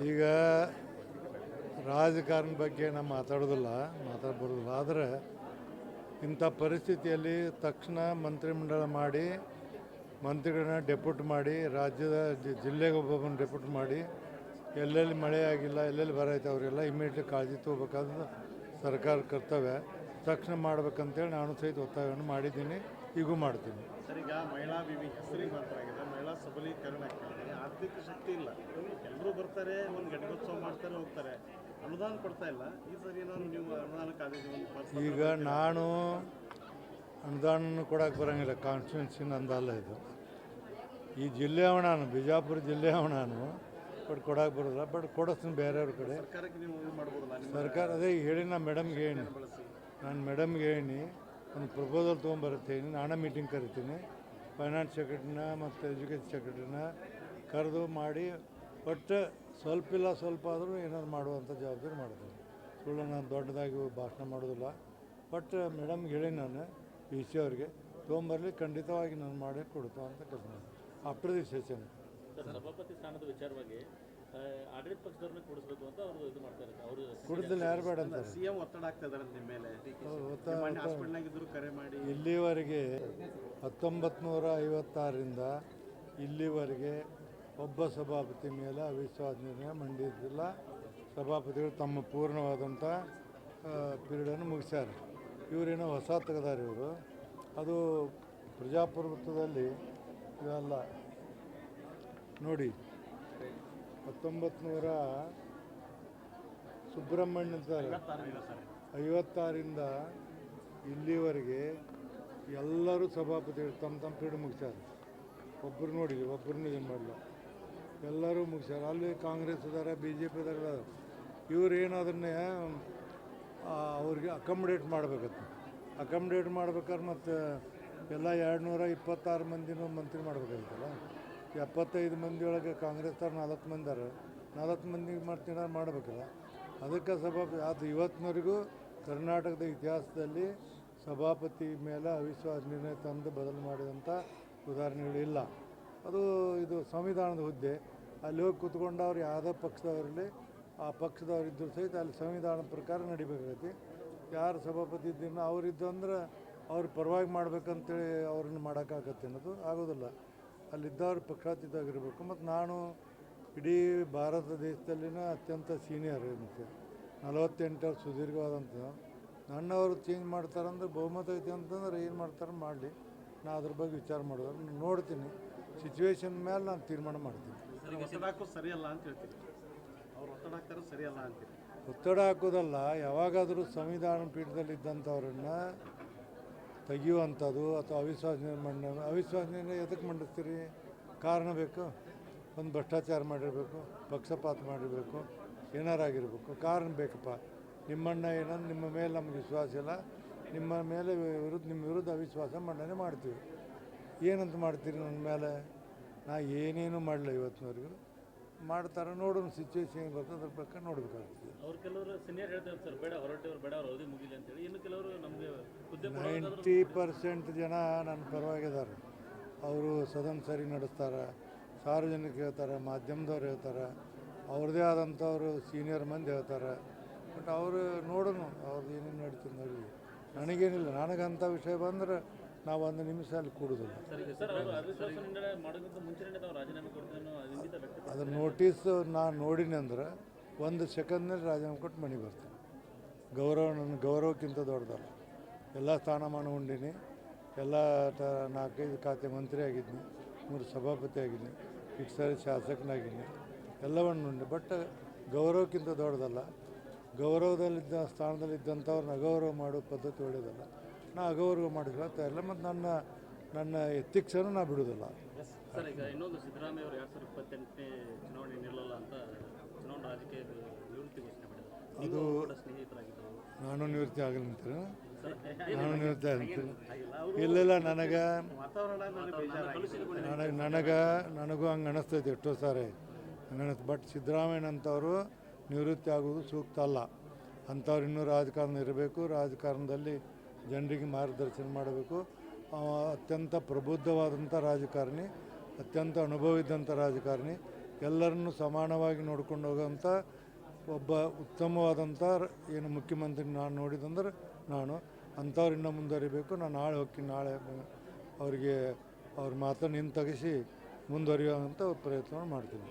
ಈಗ ರಾಜಕಾರಣ ಬಗ್ಗೆ ನಾವು ಮಾತಾಡಬಾರ್ದಿಲ್ಲ. ಆದರೆ ಇಂಥ ಪರಿಸ್ಥಿತಿಯಲ್ಲಿ ತಕ್ಷಣ ಮಂತ್ರಿಮಂಡಲ ಮಾಡಿ ಮಂತ್ರಿಗಳನ್ನ ಡೆಪ್ಯೂಟ್ ಮಾಡಿ ರಾಜ್ಯದ ಜಿಲ್ಲೆಗೆ ಒಬ್ಬೊಬ್ಬನ ಡೆಪ್ಯೂಟ್ ಮಾಡಿ ಎಲ್ಲೆಲ್ಲಿ ಮಳೆ ಆಗಿಲ್ಲ, ಎಲ್ಲೆಲ್ಲಿ ಬರ ಐತೆ ಅವರೆಲ್ಲ ಇಮಿಡಿಯೇಟ್ಲಿ ಕಾಳಜಿ ತಗೋಬೇಕಾದ್ರೆ ಸರ್ಕಾರ ಕರ್ತವ್ಯ ತಕ್ಷಣ ಮಾಡ್ಬೇಕಂತೇಳಿ ನಾನು ಸಹಿತ ಒತ್ತಾಯವನ್ನು ಮಾಡಿದ್ದೀನಿ, ಈಗೂ ಮಾಡ್ತೀನಿ. ಸರ್, ಈಗ ಮಹಿಳಾ ವಿವಿ ಹೆಸರಿಗೆ ಮಾತ್ರ ಆಗಿದೆ, ಮಹಿಳಾ ಸಬಲೀಕರಣಕ್ಕೆ ಆರ್ಥಿಕ ಶಕ್ತಿ ಇಲ್ಲ. ಎಲ್ಲರೂ ಬರ್ತಾರೆ, ಒಂದು ಘಟಿಕೋತ್ಸವ ಮಾಡ್ತಾರೆ, ಹೋಗ್ತಾರೆ, ಅನುದಾನ ಕೊಡ್ತಾ ಇಲ್ಲ. ಈ ಸರಿ ಏನಾದ್ರು ನೀವು ಅನುದಾನಕ್ಕಾಗಿ ಈಗ ನಾನು ಅನುದಾನ ಕೊಡೋಕೆ ಬರೋಂಗಿಲ್ಲ, ಕಾನ್ಸ್ಟಿಟ್ಯೂನ್ಸಿನ ಅಂದಲ್ಲ ಇದು. ಈ ಜಿಲ್ಲೆ ನಾನು ಬಿಜಾಪುರ ಜಿಲ್ಲೆ ನಾನು ಬಟ್ ಕೊಡೋಕೆ ಬರೋಲ್ಲ, ಬಟ್ ಕೊಡಿಸ್ತೀನಿ ಬೇರೆಯವ್ರ ಕಡೆ. ಸರ್ಕಾರಕ್ಕೆ ನೀವು ಇದು ಮಾಡ್ಬೋದಲ್ಲ? ಸರ್ಕಾರ ಅದೇ ಹೇಳಿ ನಾನು ಮೇಡಮ್ಗೆ ಹೇಳಿ, ಒಂದು ಪ್ರಪೋಸಲ್ ತೊಗೊಂಬರುತ್ತೀನಿ. ನಾನೇ ಮೀಟಿಂಗ್ ಕರಿತೀನಿ, ಫೈನಾನ್ಸ್ ಸೆಕ್ರೆಟ್ರಿನ ಮತ್ತು ಎಜುಕೇಷನ್ ಸೆಕ್ರೆಟ್ರಿನ ಕರೆದು ಮಾಡಿ ಒಟ್ಟು ಸ್ವಲ್ಪ ಆದರೂ ಏನಾದ್ರು ಮಾಡುವಂಥ ಜವಾಬ್ದಾರಿ ಮಾಡ್ತೀನಿ. ಸುಳ್ಳು ನಾನು ದೊಡ್ಡದಾಗಿ ಭಾಷಣ ಮಾಡೋದಿಲ್ಲ. ಬಟ್ ಮೇಡಮ್ಗೆ ಹೇಳಿ ನಾನು ಪಿ ಸಿ ಅವ್ರಿಗೆ ತೊಗೊಂಬರಲಿ, ಖಂಡಿತವಾಗಿ ನಾನು ಮಾಡಿ ಕೊಡ್ತಾ ಅಂತ ಕೆಲಸ ಮಾಡಿ ಆಫ್ಟರ್ ದಿ ಸೆಷನ್. ಸಭಾಪತಿ ಸ್ಥಾನದ ವಿಚಾರವಾಗಿ ಆಡಳಿತ ಪಕ್ಷದವ್ರನ್ನ ಕೊಡಿಸ್ಬೇಕು ಅಂತ ಅವರು ಇದು ಮಾಡ್ತಾರೆ. ಅವರು ಕುಡಿದಲ್ಲಿ ಯಾರು ಬೇಡ ಅಂತಾರೆ. ಸಿಎಂ ಒತ್ತಡ ಆಗ್ತಾ ಇದ್ದಾರೆ ನಿಮ್ಮ ಮೇಲೆ, ಹಾಸ್ಪಿಟಲ್ನಾಗಿದ್ರು ಕರೆ ಮಾಡಿ. ಇಲ್ಲಿವರೆಗೆ 1956ರಿಂದ ಇಲ್ಲಿವರೆಗೆ ಒಬ್ಬ ಸಭಾಪತಿ ಮೇಲೆ ಅವಿಶ್ವಾಸ ನಿರ್ಣಯ ಮಂಡಿಸಿಲ್ಲ. ಸಭಾಪತಿಗಳು ತಮ್ಮ ಪೂರ್ಣವಾದಂಥ ಪೀರಿಯಡನ್ನು ಮುಗಿಸ್ಯಾರ. ಇವರೇನೋ ಹೊಸ ತೆಗೆದಾರೆ ಇವರು. ಅದು ಪ್ರಜಾಪ್ರಭುತ್ವದಲ್ಲಿ ಇವೆಲ್ಲ ನೋಡಿ. 1900 ಸುಬ್ರಹ್ಮಣ್ಯ 56ರಿಂದ ಇಲ್ಲಿವರೆಗೆ ಎಲ್ಲರೂ ಸಭಾಪತಿಗಳು ತಮ್ಮ ಪೀರಿಯಡ್ ಮುಗಿಸ್ಯಾರ. ಒಬ್ಬರು ನೋಡಿಲ್ಲ, ಒಬ್ಬರನ್ನೂ ಏನು ಮಾಡಲ್ಲ, ಎಲ್ಲರೂ ಮುಗಿಸ್ಯಾರ. ಅಲ್ಲಿ ಕಾಂಗ್ರೆಸ್ ಇದ್ದಾರೆ, ಬಿ ಜೆ ಪಿ ಇದ್ದಾರೆ. ಇವ್ರು ಏನಾದ್ರನ್ನೇ ಅವ್ರಿಗೆ ಅಕಾಮಡೇಟ್ ಮಾಡಬೇಕತ್ತು. ಅಕಾಮಡೇಟ್ ಮಾಡ್ಬೇಕಾದ್ರೆ ಮತ್ತು ಎಲ್ಲ 226 ಮಂದಿನೂ ಮಂತ್ರಿ ಮಾಡಬೇಕಾಗಿತ್ತಲ್ಲ. 75 ಮಂದಿ ಒಳಗೆ ಕಾಂಗ್ರೆಸ್ದವ್ರು 4 ಮಂದಿ 4 ಮಂದಿಗೆ ಮಾಡಬೇಕಲ್ಲ. ಅದಕ್ಕೆ ಸಭಾಪತಿ ಅದು ಇವತ್ತಿನವರೆಗೂ ಕರ್ನಾಟಕದ ಇತಿಹಾಸದಲ್ಲಿ ಸಭಾಪತಿ ಮೇಲೆ ಅವಿಶ್ವಾಸ ನಿರ್ಣಯ ತಂದು ಬದಲು ಮಾಡಿದಂಥ ಉದಾಹರಣೆಗಳಿಲ್ಲ. ಇದು ಸಂವಿಧಾನದ ಹುದ್ದೆ. ಅಲ್ಲಿ ಹೋಗಿ ಕೂತ್ಕೊಂಡವ್ರು ಯಾವುದೇ ಪಕ್ಷದವರಲ್ಲಿ ಆ ಪಕ್ಷದವರಿದ್ದರೂ ಸಹಿತ ಅಲ್ಲಿ ಸಂವಿಧಾನದ ಪ್ರಕಾರ ನಡಿಬೇಕಾಗೈತಿ. ಯಾರು ಸಭಾಪತಿ ಇದ್ದೀನೋ ಅವರಿದ್ದು ಅಂದ್ರೆ ಅವ್ರ ಪರವಾಗಿ ಮಾಡ್ಬೇಕಂತೇಳಿ ಅವ್ರನ್ನ ಮಾಡೋಕ್ಕಾಗತ್ತೆ ಅನ್ನೋದು ಆಗೋದಿಲ್ಲ. ಅಲ್ಲಿದ್ದವ್ರು ಪಕ್ಷಾತೀತವಾಗಿರಬೇಕು. ಮತ್ತು ನಾನು ಇಡೀ ಭಾರತ ದೇಶದಲ್ಲಿನ ಅತ್ಯಂತ ಸೀನಿಯರ್ ಮತ್ತು 48 ಸುದೀರ್ಘವಾದಂಥ ನನ್ನವರು ಚೇಂಜ್ ಮಾಡ್ತಾರಂದ್ರೆ ಬಹುಮತ ಐತಿ ಅಂತಂದ್ರೆ ಏನು ಮಾಡ್ತಾರೆ ಮಾಡಲಿ. ನಾನು ಅದ್ರ ಬಗ್ಗೆ ವಿಚಾರ ಮಾಡೋದು ನೋಡ್ತೀನಿ. ಸಿಚುವೇಶನ್ ಮೇಲೆ ನಾನು ತೀರ್ಮಾನ ಮಾಡ್ತೀನಿ. ಸರಿಯಲ್ಲ ಅಂತ ಹೇಳ್ತೀನಿ. ಅವ್ರು ಒತ್ತಡ ಹಾಕ್ತಾರೆ, ಸರಿಯಲ್ಲ ಅಂತೀರಿ? ಒತ್ತಡ ಹಾಕೋದಲ್ಲ, ಯಾವಾಗಾದರೂ ಸಂವಿಧಾನ ಪೀಠದಲ್ಲಿದ್ದಂಥವ್ರನ್ನ ತೆಗೆಯುವಂಥದ್ದು ಅಥವಾ ಅವಿಶ್ವಾಸ ನಿರ್ಣಯ ಎದಕ್ಕೆ ಮಂಡಿಸ್ತೀರಿ? ಕಾರಣ ಬೇಕು. ಒಂದು ಭ್ರಷ್ಟಾಚಾರ ಮಾಡಿರಬೇಕು, ಪಕ್ಷಪಾತ ಮಾಡಿರಬೇಕು, ಏನಾರಾಗಿರ್ಬೇಕು, ಕಾರಣ ಬೇಕಪ್ಪ. ನಿಮ್ಮಣ್ಣ ಏನಂದ್ರೆ ನಿಮ್ಮ ಮೇಲೆ ನಮ್ಗೆ ವಿಶ್ವಾಸ ಇಲ್ಲ, ನಿಮ್ಮ ಮೇಲೆ ನಿಮ್ಮ ವಿರುದ್ಧ ಅವಿಶ್ವಾಸ ಮಂಡನೆ ಮಾಡ್ತೀವಿ. ಏನಂತ ಮಾಡ್ತೀರಿ ನನ್ನ ಮೇಲೆ? ನಾ ಏನೇನು ಮಾಡಲಿಲ್ಲ ಇವತ್ತಿನವರೆಗೂ. ಮಾಡ್ತಾರೆ, ನೋಡೋಣ ಸಿಚುವೇಶನ್ ಏನು ಬರ್ತದೆ, ಅದ್ರ ಪ್ರಕಾರ ನೋಡಬೇಕಾಗ್ತದೆ. ಅವ್ರು ಕೆಲವರು ಸೀನಿಯರ್ ಹೇಳ್ತಾರೆ ಸರ್, ಬೇಡ ಹೊರಟವ್ರು ಬೇಡ, ಅವ್ರು ಅವಧಿ ಮುಗಿಲಿ ಅಂತೇಳಿ. ಇನ್ನು ಕೆಲವರು ನಮಗೆ 90% ಜನ ನನ್ನ ಪರವಾಗಿದ್ದಾರೆ. ಅವರು ಸದನ ಸರಿ ನಡೆಸ್ತಾರೆ, ಸಾರ್ವಜನಿಕರು ಹೇಳ್ತಾರೆ, ಮಾಧ್ಯಮದವ್ರು ಹೇಳ್ತಾರೆ, ಅವ್ರದ್ದೇ ಆದಂಥವ್ರು ಸೀನಿಯರ್ ಮಂದಿ ಹೇಳ್ತಾರೆ. ಬಟ್ ಅವರು ನೋಡೋಣ, ಅವ್ರದ್ದು ಏನೇನು ನಡೀತದೆ ನೋಡಿ. ನನಗೇನಿಲ್ಲ, ನನಗಂಥ ವಿಷಯ ಬಂದರೆ ನಾವು 1 ನಿಮಿಷ ಅಲ್ಲಿ ಕೂಡೋದಿಲ್ಲ. ಅದ್ರ ನೋಟಿಸ್ ನಾನು ನೋಡಿನಿ ಅಂದ್ರೆ 1 ಸೆಕೆಂಡ್ನಲ್ಲಿ ರಾಜೀನಾಮೆ ಕೊಟ್ಟು ಮನೆಗೆ ಬರ್ತೀನಿ. ನನ್ನ ಗೌರವಕ್ಕಿಂತ ದೊಡ್ಡದಲ್ಲ. ಎಲ್ಲ ಸ್ಥಾನಮಾನ ಉಂಡಿನಿ, ಎಲ್ಲ 4-5 ಖಾತೆ ಮಂತ್ರಿ ಆಗಿದ್ದೀನಿ, 3 ಸಭಾಪತಿ ಆಗಿದ್ದೀನಿ, ಇಷ್ಟು ಸಾರಿ ಶಾಸಕನಾಗಿದ್ದೀನಿ, ಎಲ್ಲವನ್ನು ಉಂಡೆ. ಬಟ್ ಗೌರವಕ್ಕಿಂತ ದೊಡ್ಡದಲ್ಲ. ಗೌರವದಲ್ಲಿದ್ದ ಸ್ಥಾನದಲ್ಲಿದ್ದಂಥವ್ರನ್ನ ಅಗೌರವ ಮಾಡೋ ಪದ್ಧತಿ ಒಳ್ಳೆಯದಲ್ಲ. ನಾ ಅಗೌರವ ಮಾಡಿಲ್ಲ ತಯಾರಿಲ್ಲ, ಮತ್ತು ನನ್ನ ಎಥಿಕ್ಸನ್ನು ನಾ ಬಿಡೋದಿಲ್ಲ. ಸರ್, ಈಗ ಇನ್ನೊಂದು ಸಿದ್ದರಾಮಯ್ಯ ಅವರು 2028ನೇ ಚುನಾವಣೆ ನಿಲ್ಲಲ್ಲ ಅಂತ ಚುನಾವಣಾ ರಾಜಕೀಯ ನಿವೃತ್ತಿ ಘೋಷಣೆ ಮಾಡಿದ್ದಾರೆ. ಅದು ಸ್ನೇಹಿತರಾಗಿದ್ದರು. ನಾನು ನಿವೃತ್ತಿ ಆಗಲಿ ಅಂತೀರ? ನಾನು ನಿವೃತ್ತಿ ಆಗ್ತೀನಿ. ಇಲ್ಲ, ನನಗೂ ಹಂಗೆ ಅನಿಸ್ತೈತೆ ಎಷ್ಟೋ ಸಾರಿ ಹಂಗೆ. ಬಟ್ ಸಿದ್ದರಾಮಯ್ಯನಂಥವರು ನಿವೃತ್ತಿ ಆಗೋದು ಸೂಕ್ತ ಅಲ್ಲ. ಅಂಥವ್ರು ಇನ್ನೂ ರಾಜಕಾರಣ ಇರಬೇಕು, ರಾಜಕಾರಣದಲ್ಲಿ ಜನರಿಗೆ ಮಾರ್ಗದರ್ಶನ ಮಾಡಬೇಕು. ಅತ್ಯಂತ ಪ್ರಬುದ್ಧವಾದಂಥ ರಾಜಕಾರಣಿ, ಅತ್ಯಂತ ಅನುಭವ ಇದ್ದಂಥ ರಾಜಕಾರಣಿ. ಎಲ್ಲರನ್ನು ಸಮಾನವಾಗಿ ನೋಡ್ಕೊಂಡು ಹೋಗೋಂಥ ಒಬ್ಬ ಉತ್ತಮವಾದಂಥ ಏನು ಮುಖ್ಯಮಂತ್ರಿ ನಾನು ನೋಡಿದಂದ್ರೆ ನಾನು ಅಂಥವ್ರು ಇನ್ನೂ ಮುಂದುವರಿಬೇಕು. ನಾನು ನಾಳೆ ಹೋಗಿ ನಾಳೆ ಅವರಿಗೆ ಅವ್ರ ಮಾತನ್ನು ಹಿಂದೆ ತೆಗೆಸಿ ಮುಂದುವರಿಯುವಂಥ ಪ್ರಯತ್ನ ಮಾಡ್ತೀನಿ.